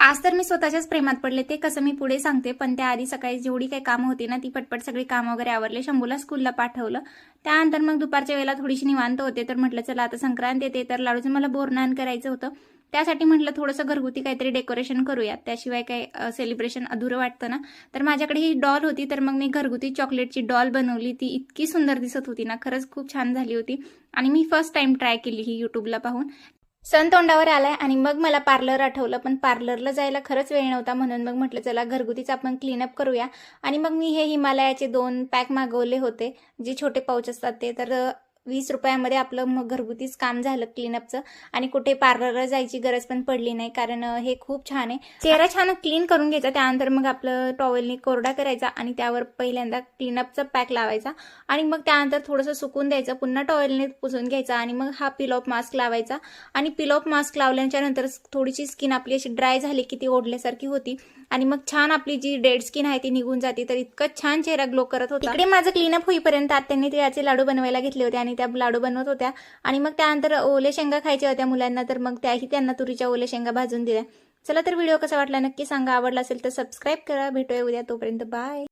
आज तर मी स्वतःच्याच प्रेमात पडले, ते कसं मी पुढे सांगते. पण त्याआधी सकाळी जेवढी काही कामं होती ना, ती पटपट सगळी कामं वगैरे आवरले. शंभूला स्कूलला पाठवलं. त्यानंतर मग दुपारच्या वेळेला थोडीशी निवांत होते, तर म्हटलं चला आता संक्रांत येते, तर लाडूचं मला बोरनान करायचं होतं. त्यासाठी म्हटलं थोडंसं घरगुती काहीतरी डेकोरेशन करूया, त्याशिवाय काही सेलिब्रेशन अधुरं वाटतं ना. तर माझ्याकडे ही डॉल होती, तर मग मी घरगुती चॉकलेटची डॉल बनवली. ती इतकी सुंदर दिसत होती ना, खरंच खूप छान झाली होती. आणि मी फर्स्ट टाइम ट्राय केली ही यूट्यूबला पाहून. सण तोंडावर आलाय आणि मग मला पार्लर आठवलं, पण पार्लरला जायला खरंच वेळ नव्हता. म्हणून मग म्हटलं चला घरगुतीच आपण क्लीनअप करूया. आणि मग मी हे हिमालयाचे 2 पॅक मागवले होते, जे छोटे पाऊच असतात ते. तर 20 रुपयामध्ये आपलं मग घरगुतीच काम झालं क्लीनअपचं. आणि कुठे पार्लरला जायची गरज पण पडली नाही, कारण हे खूप छान आहे. चेहरा छान क्लीन करून घ्यायचा, त्यानंतर मग आपलं टॉवेलनी कोरडा करायचा आणि त्यावर पहिल्यांदा क्लीनअपचा पॅक लावायचा. आणि मग त्यानंतर थोडंसं सुकून द्यायचं, पुन्हा टॉवेलने पुसून घ्यायचा आणि मग हा पिल ऑफ मास्क लावायचा. आणि पिल ऑफ मास्क लावल्याच्या नंतर थोडीशी स्किन आपली अशी ड्राय झाली की ती ओढल्यासारखी होती. आणि मग छान आपली जी डेड स्किन आहे ती निघून जाते. तर इतकं छान चेहरा ग्लो करत होता. इकडे माझं क्लीनअप होईपर्यंत आत्यांनी तिळाचे लाडू बनवायला घेतले होते आणि त्या लाडू बनवत होत्या. आणि मग त्यानंतर ओले शेंगा खायच्या होत्या मुलांना, तर मग त्याही त्यांना तुरीच्या ओले शेंगा भाजून दिल्या. चला तर व्हिडिओ कसा वाटला नक्की सांगा. आवडला असेल तर सबस्क्राईब करा. भेटूया उद्या, तोपर्यंत बाय.